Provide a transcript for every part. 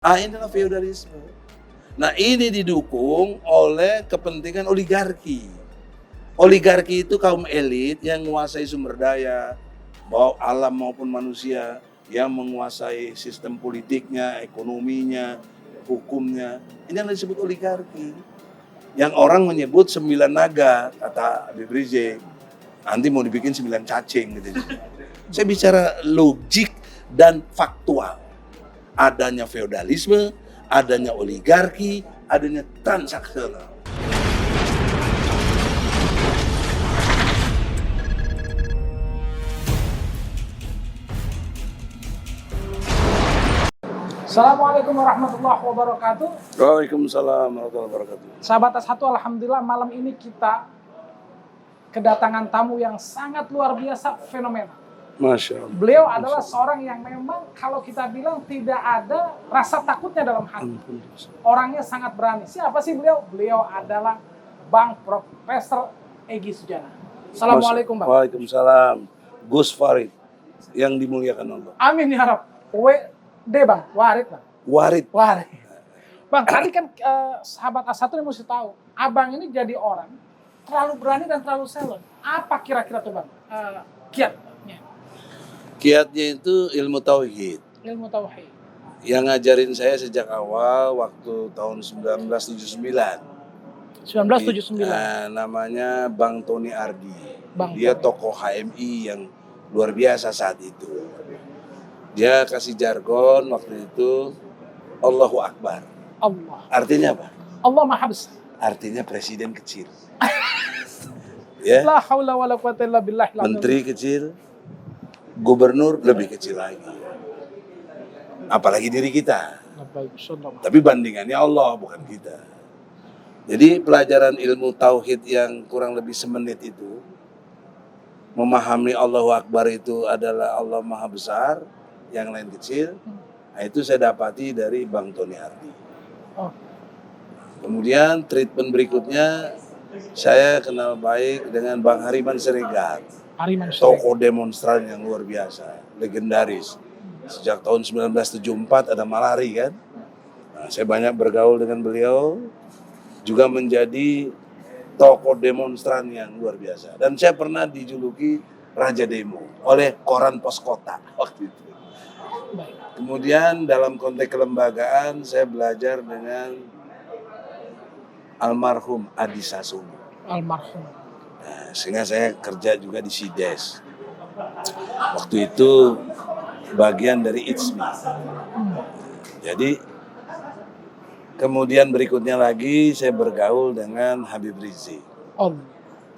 Inilah feodalisme. Nah, ini didukung oleh kepentingan oligarki. Oligarki itu kaum elit yang menguasai sumber daya, baik alam maupun manusia, yang menguasai sistem politiknya, ekonominya, hukumnya. Ini yang disebut oligarki. Yang orang menyebut 9 naga, kata Habib Rizik. Nanti mau dibikin 9 cacing gitu. Saya bicara logik dan faktual. Adanya feodalisme, adanya oligarki, adanya transaksional. Assalamualaikum warahmatullahi wabarakatuh. Waalaikumsalam warahmatullahi wabarakatuh. Sahabat S1, alhamdulillah malam ini kita kedatangan tamu yang sangat luar biasa, fenomenal. Masya Allah. Beliau adalah seorang yang memang kalau kita bilang tidak ada rasa takutnya dalam hati. Orangnya sangat berani. Siapa sih beliau? Beliau adalah Bang Profesor Egy Sujana. Assalamualaikum Bang. Waalaikumsalam. Gus Farid yang dimuliakan Allah. Amin ya Rab. WD Bang, Warid Bang. Warid. Warid. Bang, tadi kan sahabat A1 ini mesti tahu, Abang ini jadi orang terlalu berani dan terlalu silent. Apa kira-kira tuh Bang kiatnya? Kiatnya itu ilmu tauhid. Ilmu tauhid. Yang ngajarin saya sejak awal waktu tahun 1979. 1979. Namanya Bang Tony Ardi. Bang Dia Tony. tokoh HMI yang luar biasa saat itu. Dia kasih jargon waktu itu Allahu Akbar. Allah. Artinya apa? Allah Maha Besar. Artinya presiden kecil. Ya, La haula wala quwata illa billah. menteri kecil, gubernur lebih kecil lagi. Apalagi diri kita. Tapi bandingannya Allah, bukan kita. Jadi pelajaran ilmu tauhid yang kurang lebih semenit itu, memahami Allahu Akbar itu adalah Allah Maha Besar, yang lain kecil. Nah, itu saya dapati dari Bang Tony Ardi. Oh. Kemudian treatment berikutnya saya kenal baik dengan Bang Hariman Siregar. Hariman Siregar. Tokoh demonstran yang luar biasa, legendaris. Sejak tahun 1974 ada malari kan. Nah, saya banyak bergaul dengan beliau, juga menjadi tokoh demonstran yang luar biasa. Dan saya pernah dijuluki Raja Demo oleh koran Pos Kota waktu itu. Baik. Kemudian dalam konteks kelembagaan saya belajar dengan almarhum Adi Sassono. Almarhum. Nah, sehingga saya kerja juga di Sides. Waktu itu bagian dari ITSMI. Jadi kemudian berikutnya lagi saya bergaul dengan Habib Rizik. Allah.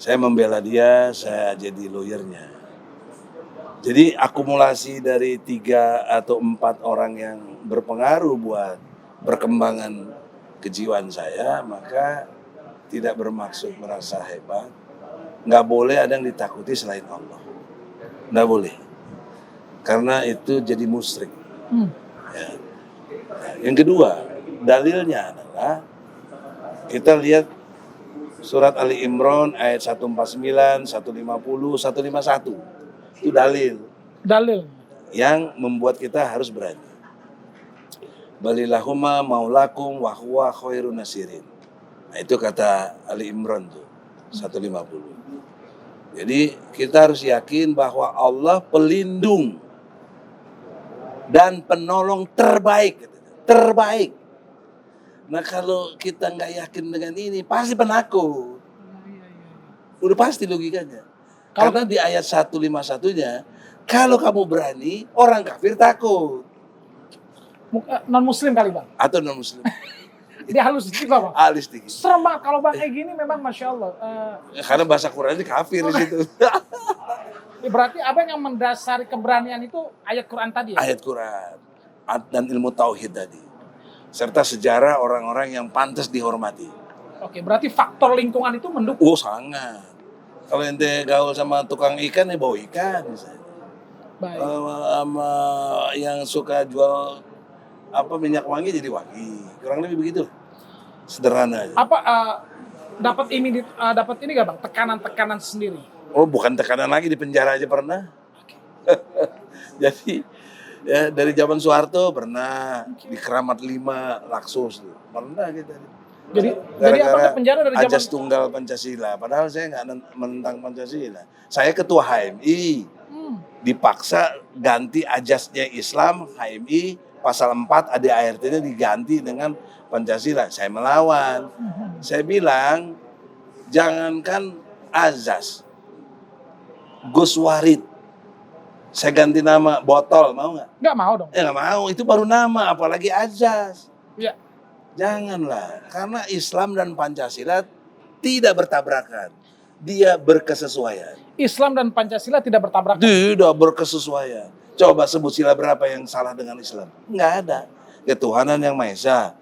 Saya membela dia, saya jadi lawyernya. Jadi akumulasi dari 3 atau 4 orang yang berpengaruh buat perkembangan kejiwaan saya, maka tidak bermaksud merasa hebat. Nggak boleh ada yang ditakuti selain Allah. Nggak boleh. Karena itu jadi musyrik. Ya. Yang kedua, dalilnya adalah kita lihat surat Ali Imran ayat 149, 150, 151. Itu dalil. Dalil. Yang membuat kita harus berani. Balillahumma maulakum wa huwa khairun nasirin. Nah, itu kata Ali Imran tuh 150. Jadi kita harus yakin bahwa Allah pelindung dan penolong terbaik. Terbaik. Nah, kalau kita nggak yakin dengan ini, pasti penakut. Udah pasti logikanya. Karena di ayat 151-nya, kalau kamu berani, orang kafir takut. Non muslim kali Bang. Atau non muslim. Dia halus dikit Bang. Alis dikit. Serem banget kalau Bang kayak gini memang Masya Allah. Karena bahasa Quran ini kafir di situ. Berarti apa yang mendasari keberanian itu ayat Quran tadi ya? Ayat Quran dan ilmu tauhid tadi. Serta sejarah orang-orang yang pantas dihormati. Oke, berarti faktor lingkungan itu mendukung. Oh, sangat. Kalau ente gaul sama tukang ikan, ya bawa ikan misalnya. Baik. Sama yang suka jual minyak wangi jadi wangi. Kurang lebih begitu. Sederhana aja. Apa dapat ini gak Bang? Tekanan-tekanan sendiri. Oh, bukan tekanan lagi, di penjara aja pernah. Jadi Ya, dari zaman Soeharto pernah di Keramat 5 Laksos tuh. Pernah kita. Jadi Gara-gara abang ke penjara dari zaman Ajas Tunggal Pancasila. Padahal saya nggak menentang Pancasila. Saya ketua HMI. Dipaksa ganti ajasnya Islam, HMI, pasal 4 ADART-nya diganti dengan Pancasila. Saya melawan. Saya bilang, jangankan azas, Gus Warid, saya ganti nama botol, mau nggak? nggak mau dong. Nggak mau, itu baru nama, apalagi azas. Iya. Janganlah, karena Islam dan Pancasila tidak bertabrakan. Dia berkesesuaian. Islam dan Pancasila tidak bertabrakan. Tidak berkesesuaian. Coba sebut sila berapa yang salah dengan Islam? Nggak ada. Ketuhanan yang Maha Esa,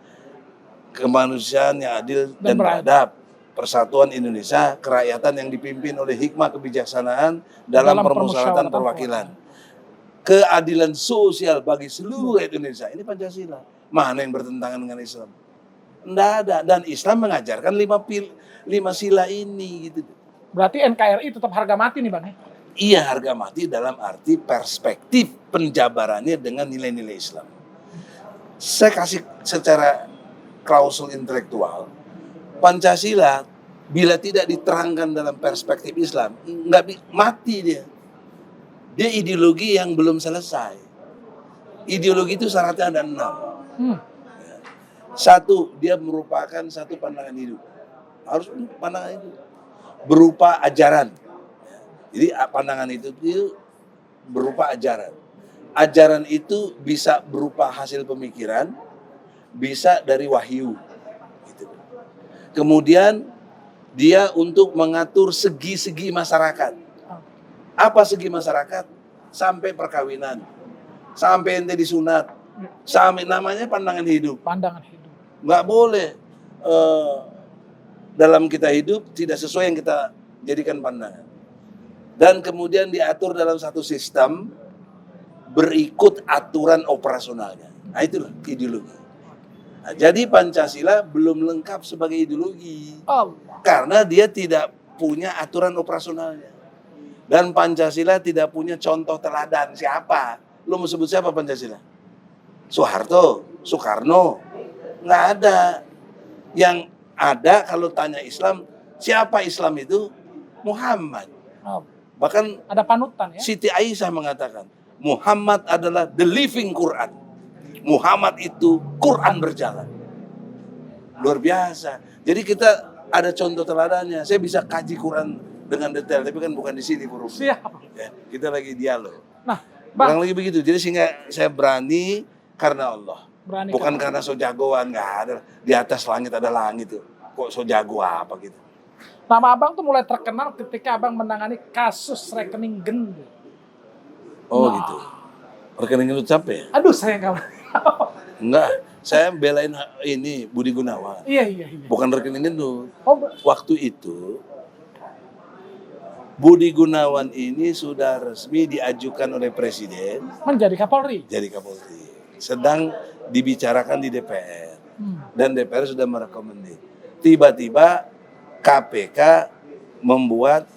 kemanusiaan yang adil dan beradab, persatuan Indonesia, kerakyatan yang dipimpin oleh hikmah kebijaksanaan dalam permusyawaratan perwakilan, keadilan sosial bagi seluruh Indonesia. Ini Pancasila. Mana yang bertentangan dengan Islam? Nggak ada. Dan Islam mengajarkan 5 sila ini gitu. Berarti NKRI tetap harga mati nih Bang. Iya, harga mati dalam arti perspektif penjabarannya dengan nilai-nilai Islam. Saya kasih secara klausul intelektual, Pancasila bila tidak diterangkan dalam perspektif Islam, nggak mati dia. Dia ideologi yang belum selesai. Ideologi itu syaratnya ada 6. Satu, dia merupakan satu pandangan hidup. Harus pandangan hidup. Berupa ajaran. Jadi pandangan itu berupa ajaran. Ajaran itu bisa berupa hasil pemikiran, bisa dari wahyu. Gitu. Kemudian dia untuk mengatur segi-segi masyarakat. Apa segi masyarakat? Sampai perkawinan, sampai ente disunat, sampai namanya pandangan hidup. Pandangan hidup. Nggak boleh dalam kita hidup tidak sesuai yang kita jadikan pandangan. Dan kemudian diatur dalam satu sistem berikut aturan operasionalnya. Nah itulah ideologi. Nah, jadi Pancasila belum lengkap sebagai ideologi. Karena dia tidak punya aturan operasionalnya. Dan Pancasila tidak punya contoh teladan. Siapa? Lu mau sebut siapa Pancasila? Soeharto, Soekarno. Nggak ada. Yang ada kalau tanya Islam, siapa Islam itu? Muhammad. Bahkan ada panutan ya. Siti Aisyah mengatakan, Muhammad adalah the living Quran. Muhammad itu Quran berjalan. Luar biasa. Jadi kita ada contoh teladannya. Saya bisa kaji Quran dengan detail, tapi kan bukan di sini buruk. Siap. Ya, kita lagi dialog. Nah, Bang, kurang lagi begitu. Jadi sehingga saya berani karena Allah. Berani bukan karena so jagoan, nggak ada. Di atas langit ada langit tuh. Kok so jago apa gitu. Nama Abang tuh mulai terkenal ketika Abang menangani kasus rekening gendut. Oh gitu. Rekening gendut capek? Aduh, saya nggak. Enggak, saya belain ini Budi Gunawan. Iya. Bukan rekening gendut. Oh, waktu itu Budi Gunawan ini sudah resmi diajukan oleh Presiden menjadi Kapolri. Jadi Kapolri. Sedang dibicarakan di DPR. Dan DPR sudah merekomendasi. Tiba-tiba KPK membuat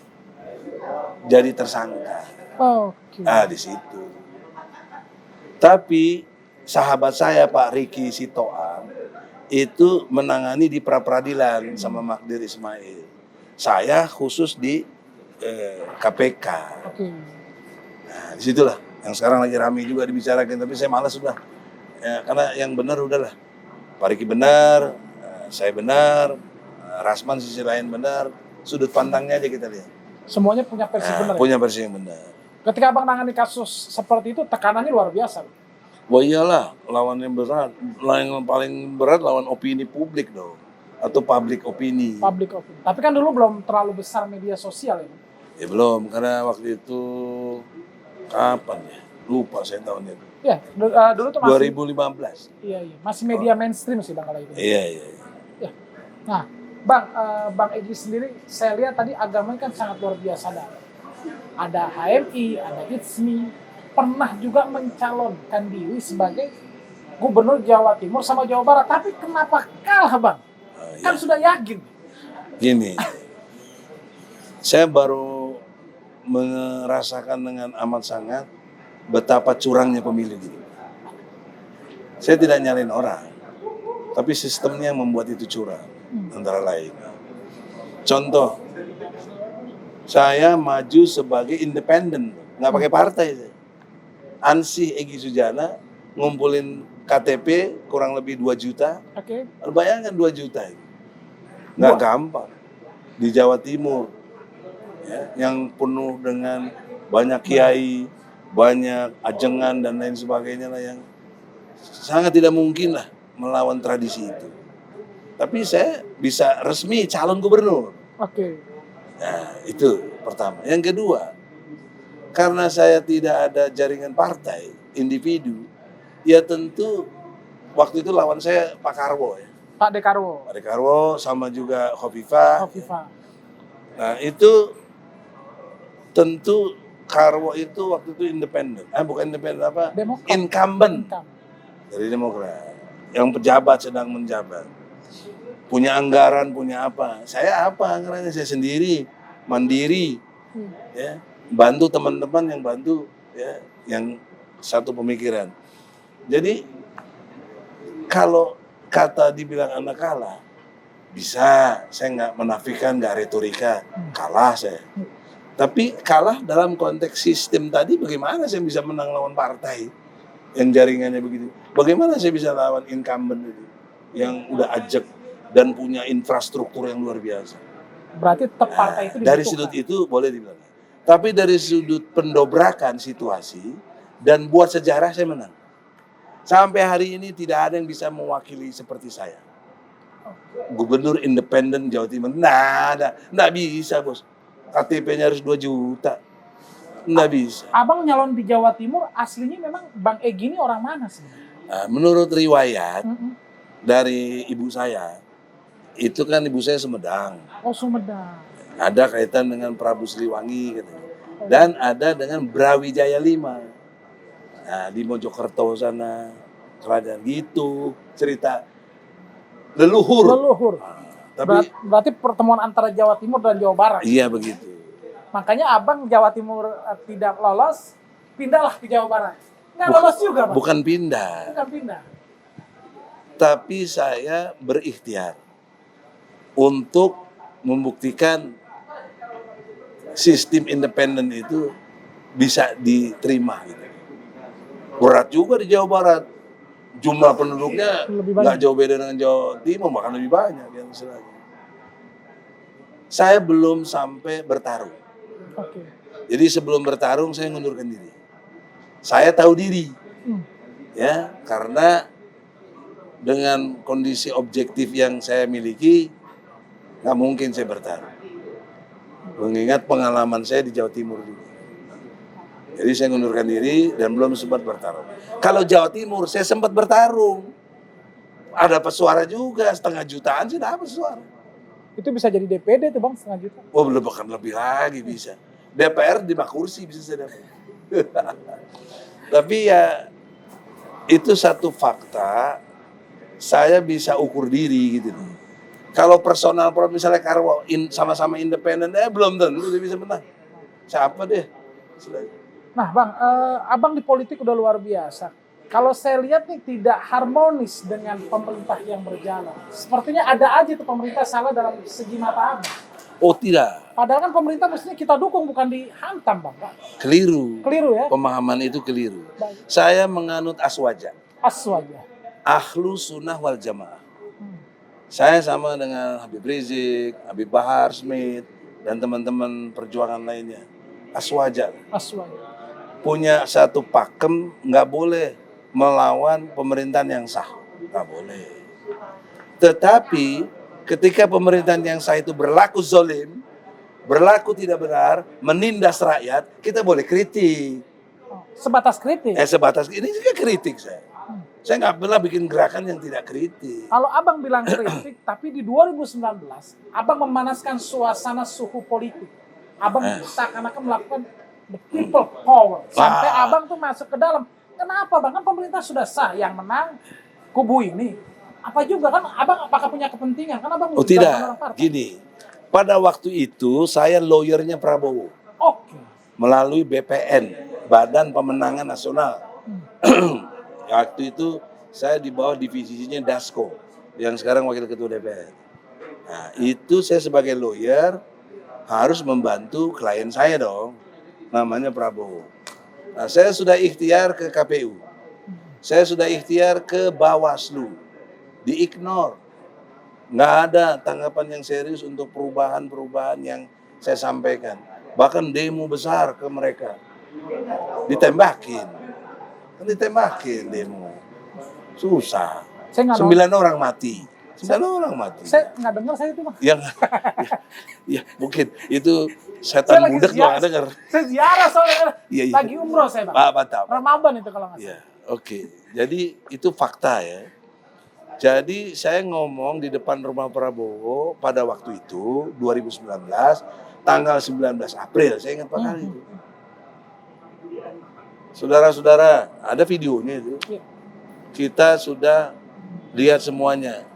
jadi tersangka. Okay. Nah, di situ. Tapi sahabat saya Pak Riki Sitoang itu menangani di pra-peradilan sama Magdir Ismail. Saya khusus di KPK. Okay. Nah, disitulah yang sekarang lagi ramai juga dibicarakan, tapi saya malas sudah. Ya, karena yang benar udahlah. Pak Riki benar, saya benar, Rasman sisi lain benar, sudut pandangnya aja kita lihat. Semuanya punya versi benar. Punya versi yang benar. Ketika Abang nangani kasus seperti itu, tekanannya luar biasa. Wah iyalah, lawan yang berat, yang paling berat lawan opini publik dong, atau public opini. Public opini. Tapi kan dulu belum terlalu besar media sosial ya. Ya belum, karena waktu itu kapan ya? Lupa saya tahunnya. Ya, dulu tuh masih 2015. Iya, masih media mainstream sih Bang kalau itu. Iya. Ya. Nah, Bang Egy sendiri, saya lihat tadi agamanya kan sangat luar biasa. Ada HMI, ada ITSMI, pernah juga mencalonkan diri sebagai gubernur Jawa Timur sama Jawa Barat. Tapi kenapa kalah Bang? Kan sudah yakin. Gini, saya baru merasakan dengan amat sangat betapa curangnya pemilu gitu. Saya tidak nyalain orang, tapi sistemnya yang membuat itu curang, antara lain. Contoh, saya maju sebagai independen, nggak pakai partai. Ansih Egy Sujana ngumpulin KTP kurang lebih 2 juta. Oke. Bayangkan 2 juta itu. Nggak gampang. Di Jawa Timur, ya, yang penuh dengan banyak kiai, banyak ajengan dan lain sebagainya lah, yang sangat tidak mungkin lah melawan tradisi itu. Tapi saya bisa resmi calon gubernur. Oke. Nah, itu pertama. Yang kedua, karena saya tidak ada jaringan partai, individu, ya tentu waktu itu lawan saya Pak Karwo ya. Pak Dekarwo. Pak Dekarwo sama juga Khofifah. Khofifah. Nah, itu tentu Karwo itu waktu itu independen. Bukan independen, apa? Demokrat. Incumbent dari Demokrat. Yang pejabat sedang menjabat. Punya anggaran, punya apa. Saya apa anggarannya? Saya sendiri, mandiri. Ya, bantu teman-teman yang bantu, ya, yang satu pemikiran. Jadi kalau kata dibilang anak kalah, bisa, saya nggak menafikan, nggak retorika, kalah saya. Tapi kalah dalam konteks sistem tadi, bagaimana saya bisa menang lawan partai yang jaringannya begitu? Bagaimana saya bisa lawan incumbent itu yang udah ajak dan punya infrastruktur yang luar biasa? Berarti tetap partai itu dibutuhkan. Dari sudut itu boleh dibilang. Tapi dari sudut pendobrakan situasi dan buat sejarah, saya menang. Sampai hari ini tidak ada yang bisa mewakili seperti saya. Gubernur independen Jawa Timur. Nggak bisa, bos. KTP-nya harus 2 juta. Nggak bisa. Abang nyalon di Jawa Timur, aslinya memang Bang Egy ini orang mana sih? Menurut riwayat dari ibu saya, itu kan ibu saya Sumedang. Oh, Sumedang. Ada kaitan dengan Prabu Siliwangi katanya. Dan ada dengan Brawijaya V. Nah, di Mojokerto sana, kerajaan gitu, cerita leluhur. Tapi berarti pertemuan antara Jawa Timur dan Jawa Barat. iya begitu. Makanya abang Jawa Timur tidak lolos, pindahlah ke Jawa Barat. Nggak lolos juga, Bang. Bukan pindah. Bukan pindah. Tapi saya berikhtiar untuk membuktikan sistem independen itu bisa diterima gitu. Berat juga di Jawa Barat. Jumlah penduduknya nggak jauh beda dengan Jawa Timur, bahkan lebih banyak yang istilahnya. Saya belum sampai bertarung. Oke. Jadi sebelum bertarung saya ngundurkan diri. Saya tahu diri, ya, karena dengan kondisi objektif yang saya miliki, nggak mungkin saya bertarung. Mengingat pengalaman saya di Jawa Timur juga. Jadi saya ngundurkan diri dan belum sempat bertarung. Kalau Jawa Timur saya sempat bertarung. Ada pesuara juga, 1,5 jutaan sih dapat suara. Itu bisa jadi DPD tuh, Bang, 1,5 juta. Oh, bahkan lebih lagi bisa. DPR 5 kursi bisa saya dapat. Tapi ya itu satu fakta, saya bisa ukur diri gitu. Kalau personal, misalnya Karwo sama-sama independen, belum tentu dia bisa menang. Siapa deh? Nah, Bang, abang di politik udah luar biasa. Kalau saya lihat nih tidak harmonis dengan pemerintah yang berjalan. Sepertinya ada aja tuh pemerintah salah dalam segi mata abang. Oh tidak. Padahal kan pemerintah mestinya kita dukung, bukan dihantam, Bang. Keliru. Keliru ya? Pemahaman itu keliru. Baik. Saya menganut aswaja. Aswaja. Ahlu sunnah wal jamaah. Saya sama dengan Habib Rizik, Habib Bahar Smith, dan teman-teman perjuangan lainnya. Aswaja. Aswaja. Punya satu pakem, nggak boleh melawan pemerintahan yang sah. Nggak boleh. Tetapi ketika pemerintahan yang sah itu berlaku zolim, berlaku tidak benar, menindas rakyat, kita boleh kritik. Sebatas kritik? Sebatas, ini juga kritik saya. Saya nggak pernah bikin gerakan yang tidak kritik. Kalau abang bilang kritik, tapi di 2019, abang memanaskan suasana suhu politik. Abang seakan-akan melakukan the people power. Sampai abang tuh masuk ke dalam. Kenapa, Bang? Kan pemerintah sudah sah, yang menang kubu ini. Apa juga kan, abang apakah punya kepentingan? Kan abang oh tidak, gini. Pada waktu itu saya lawyernya Prabowo. Oke. Melalui BPN. Badan Pemenangan Nasional. Waktu itu saya di bawah divisinya Dasko, yang sekarang Wakil Ketua DPR. Nah, itu saya sebagai lawyer harus membantu klien saya dong, namanya Prabowo. Nah, saya sudah ikhtiar ke KPU, saya sudah ikhtiar ke Bawaslu, di-ignore. Nggak ada tanggapan yang serius untuk perubahan-perubahan yang saya sampaikan. Bahkan demo besar ke mereka, ditembakin demo, susah. 9 orang mati. 9 orang mati. Saya nggak dengar saya itu mah. Ya, mungkin itu setan budak juga nggak dengar. Saya ziarah soalnya Iya. lagi umroh saya Bang. Mantap. Ramadan itu kalau nggak salah. Ya, oke. Jadi itu fakta ya. Jadi saya ngomong di depan rumah Prabowo pada waktu itu 2019 tanggal 19 April, saya ingat sekali itu. Saudara-saudara, ada videonya itu. Kita sudah lihat semuanya.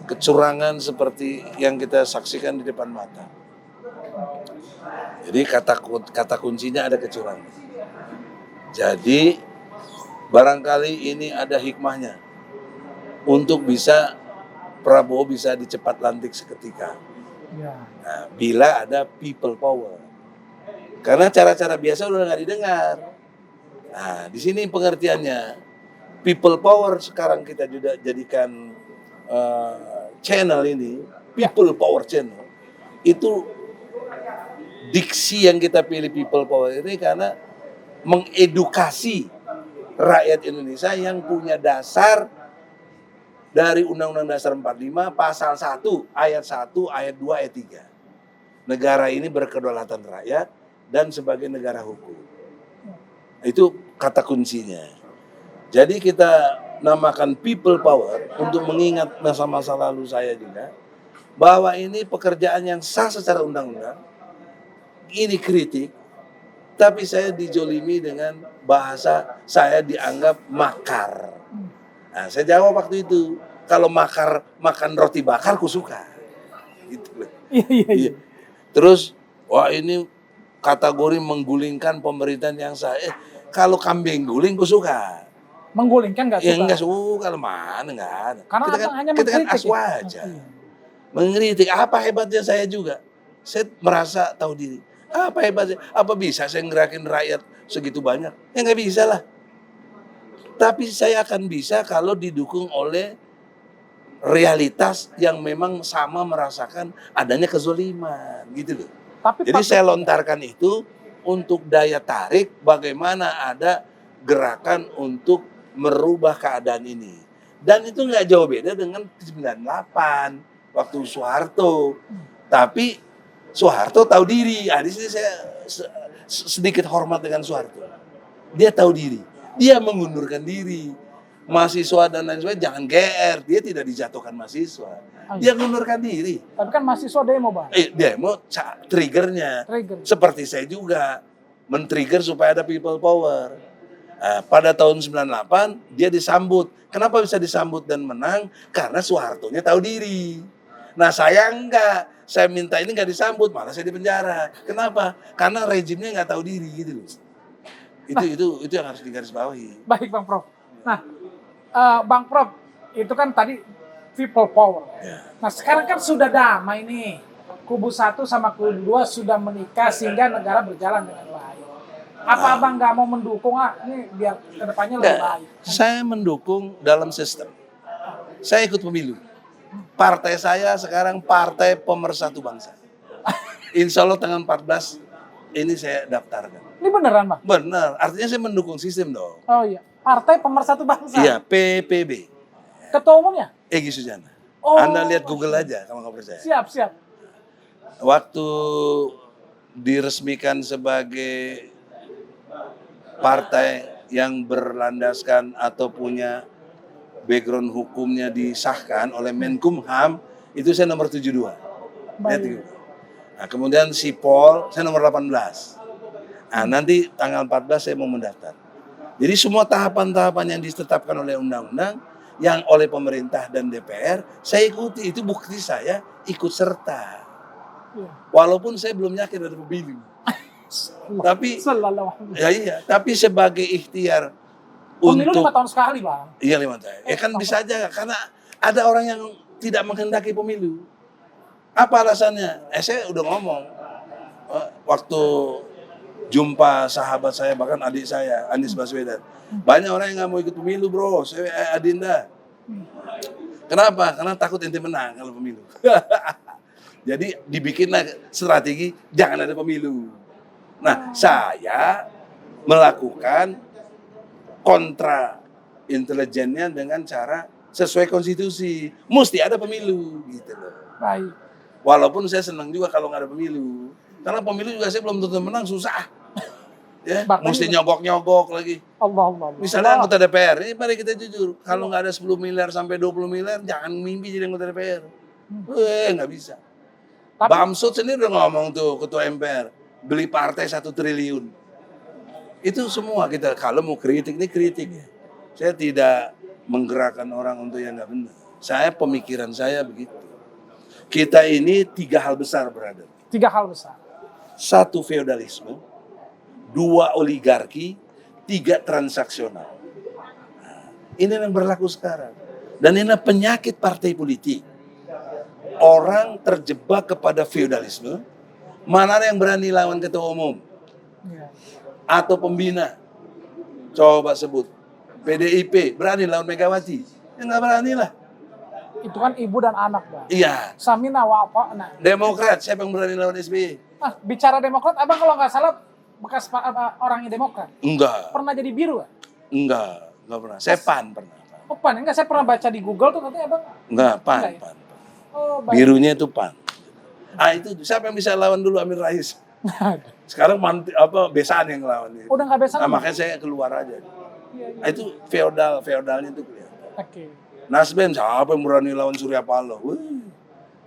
Kecurangan seperti yang kita saksikan di depan mata. Jadi kata kuncinya ada kecurangan. Jadi barangkali ini ada hikmahnya untuk bisa Prabowo bisa dicepat lantik seketika. Nah, bila ada people power. Karena cara-cara biasa udah nggak didengar. Nah, di sini pengertiannya. People power sekarang kita juga jadikan channel ini, people power channel. Itu diksi yang kita pilih people power ini karena mengedukasi rakyat Indonesia yang punya dasar dari Undang-Undang Dasar 45 pasal 1 ayat 1 ayat 2 ayat 3. Negara ini berkedaulatan rakyat dan sebagai negara hukum. Itu kata kuncinya. Jadi kita namakan people power untuk mengingat masa-masa lalu saya juga bahwa ini pekerjaan yang sah secara undang-undang. Ini kritik, tapi saya dijolimi dengan bahasa saya dianggap makar. Nah, saya jawab waktu itu, kalau makan roti bakar ku suka. Gitu. Iya. Terus, wah ini kategori menggulingkan pemerintahan yang sah. Kalau kambing guling ku suka. Menggulingkan nggak suka? Ya enggak suka, kalau mana enggak ada. Karena kita kan aswa aja. Mengkritik, apa hebatnya saya juga? Saya merasa tahu diri. Apa hebatnya? Apa bisa saya ngerakin rakyat segitu banyak? Ya nggak bisa lah. Tapi saya akan bisa kalau didukung oleh realitas yang memang sama merasakan adanya kezoliman, gitu loh. Jadi saya lontarkan itu untuk daya tarik bagaimana ada gerakan untuk merubah keadaan ini. Dan itu nggak jauh beda dengan 98 waktu Soeharto. Tapi Soeharto tahu diri. Di sini saya sedikit hormat dengan Soeharto. Dia tahu diri. Dia mengundurkan diri. Mahasiswa dan lain sebagainya jangan GR. Dia tidak dijatuhkan mahasiswa. Dia mengundurkan diri. Tapi kan mahasiswa demo, Bang. Demo triggernya. Seperti saya juga men-trigger supaya ada people power. Pada tahun 98 dia disambut. Kenapa bisa disambut dan menang? Karena Soehartonya tahu diri. Nah saya enggak. Saya minta ini enggak disambut, malah saya dipenjara. Kenapa? Karena rejimnya enggak tahu diri gitu loh. Itu yang harus digarisbawahi. Baik Bang Prof. Nah, Bang Prof, itu kan tadi people power. Ya. Nah sekarang kan sudah damai nih. Kubu 1 sama kubu 2 sudah menikah sehingga negara berjalan dengan baik. Apa Abang nggak mau mendukung ini biar kedepannya lebih baik? Saya mendukung dalam sistem. Saya ikut pemilu. Partai saya sekarang Partai Pemersatu Bangsa. Insya Allah tanggal 14 ini saya daftarkan. Ini beneran Bang? Bener, artinya saya mendukung sistem dong. Oh iya, Partai Pemersatu Bangsa? Iya, PPB. Ketua umumnya? Egy Sujana. Oh. Anda lihat Google aja kalau nggak percaya. Siap. Waktu diresmikan sebagai partai yang berlandaskan atau punya background hukumnya disahkan oleh Menkumham, itu saya nomor 72. Nah, kemudian Sipol, saya nomor 18. Nah, nanti tanggal 14 saya mau mendaftar. Jadi semua tahapan-tahapan yang ditetapkan oleh undang-undang, yang oleh pemerintah dan DPR, saya ikuti. Itu bukti saya ikut serta. Walaupun saya belum yakin ada pemilu. Tapi Sallallahu alaihi wasallam. ya iya, tapi sebagai ikhtiar Pemilu 5 untuk tahun sekali, Bang. iya 5 tahun. Ya kan bisa aja karena ada orang yang tidak menghendaki pemilu. Apa alasannya? Saya udah ngomong waktu jumpa sahabat saya bahkan adik saya Anies Baswedan. Banyak orang yang nggak mau ikut pemilu, bro. Saya Adinda. Kenapa? Karena takut ente menang kalau pemilu. Jadi dibikinlah strategi jangan ada pemilu. Nah, saya melakukan kontra intelijennya dengan cara sesuai konstitusi. Mesti ada pemilu gitu loh. Baik. Walaupun saya senang juga kalau nggak ada pemilu. Karena pemilu juga saya belum tentu menang, susah. Ya, Bahkan mesti nyogok-nyogok lagi. Allah. Misalnya anggota DPR, ini mari kita jujur. Kalau nggak ada 10 miliar sampai 20 miliar, jangan mimpi jadi anggota DPR. Nggak bisa. Tapi Bamsud sendiri udah ngomong tuh, ketua MPR. Beli partai 1 triliun. Itu semua kita, kalau mau kritik, ini kritik. Saya tidak menggerakkan orang untuk yang nggak benar. Saya, pemikiran saya begitu. Kita ini 3 hal besar, brother. 3 hal besar. 1 feodalisme, 2 oligarki, 3 transaksional. Nah, ini yang berlaku sekarang. Dan ini penyakit partai politik. Orang terjebak kepada feodalisme. Mana ada yang berani lawan ketua umum? Ya. Atau pembina? Coba sebut. PDIP, berani lawan Megawati? Ya nggak berani lah. Itu kan ibu dan anak, Bang. Iya. Samina wa ata'na. Demokrat, siapa yang berani lawan SBY? Bicara Demokrat, Abang kalau nggak salah bekas orangnya Demokrat. Enggak. Pernah jadi biru, kan? Enggak pernah. Saya PAN pernah. Oh, PAN. Enggak, saya pernah baca di Google tuh katanya Abang. Enggak, PAN. Enggak ya? PAN. Oh, baik. Birunya itu PAN. Itu siapa yang bisa lawan dulu Amin Rais? Sekarang Besaan yang lawan itu. Udah nggak besan. Nah, makanya saya keluar aja. Iya. Itu feodalnya itu kelihatan. Oke. Nasdem siapa yang berani lawan Surya Paloh?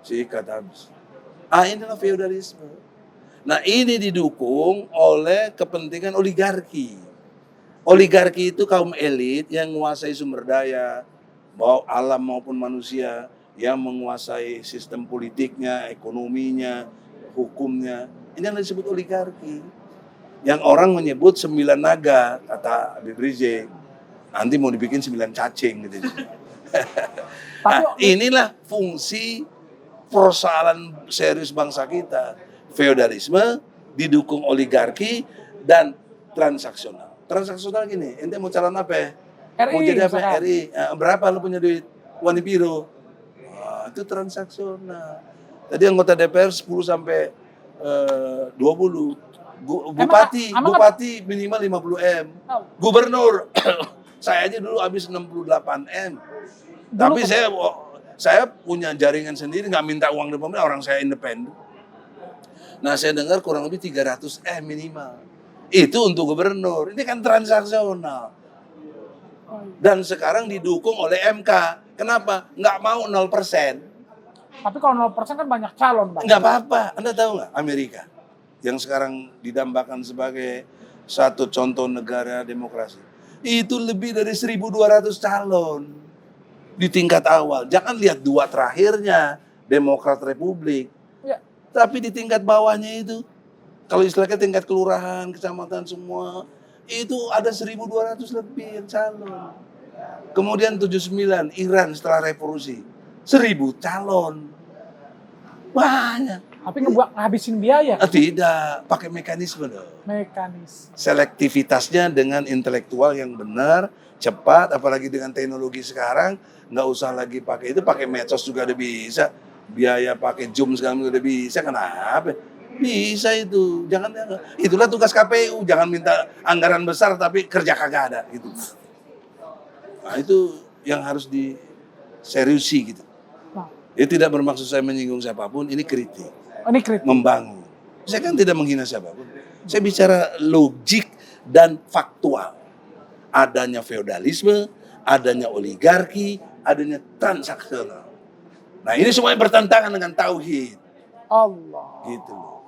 Sikat habis. Inilah feodalisme. Nah, ini didukung oleh kepentingan oligarki. Oligarki itu kaum elit yang menguasai sumber daya, baik alam maupun manusia, yang menguasai sistem politiknya, ekonominya, hukumnya. Ini yang disebut oligarki. Yang orang menyebut 9 naga, kata Habib Rizik. Nanti mau dibikin 9 cacing gitu. Nah, inilah fungsi persoalan serius bangsa kita. Feodalisme didukung oligarki dan transaksional. Transaksional gini, ente mau calon apa ya? Mau jadi apa? misalkan. RI. Berapa lu punya duit? Wani Piro. Itu transaksional. Tadi anggota DPR 10 sampai 20. Bupati minimal 50 M. Oh. Gubernur saya aja dulu habis 68 M. Tapi saya punya jaringan sendiri, nggak minta uang dari pemerintah, orang saya independen. Nah, saya dengar kurang lebih 300 M minimal. Itu untuk gubernur. Ini kan transaksional. Dan sekarang didukung oleh MK. Kenapa? Nggak mau 0%. Tapi kalau 0% kan banyak calon, Bang. Nggak apa-apa. Anda tahu nggak Amerika? Yang sekarang didambakan sebagai satu contoh negara demokrasi. Itu lebih dari 1.200 calon di tingkat awal. Jangan lihat 2 terakhirnya, Demokrat Republik. Ya. Tapi di tingkat bawahnya itu, kalau istilahnya tingkat kelurahan, kecamatan semua, itu ada 1.200 lebih yang calon. Kemudian 79, Iran setelah revolusi, 1.000 calon. Banyak. Tapi ngabisin biaya. Tidak, pakai mekanisme dong. Mekanis. Selektivitasnya dengan intelektual yang benar, cepat, apalagi dengan teknologi sekarang, nggak usah lagi pakai itu, pakai medsos juga udah bisa, biaya pakai Zoom sekarang udah bisa, kenapa? Bisa itu, itulah tugas KPU, jangan minta anggaran besar tapi kerja kagak ada gitu. Nah, itu yang harus diseriusi gitu. Ini tidak bermaksud saya menyinggung siapapun, ini kritik. Ini kritik. Membangun. Saya kan tidak menghina siapapun. Saya bicara logik dan faktual. Adanya feodalisme, adanya oligarki, adanya transaksional. Nah, ini semuanya bertentangan dengan tauhid. Allah. Gitu loh.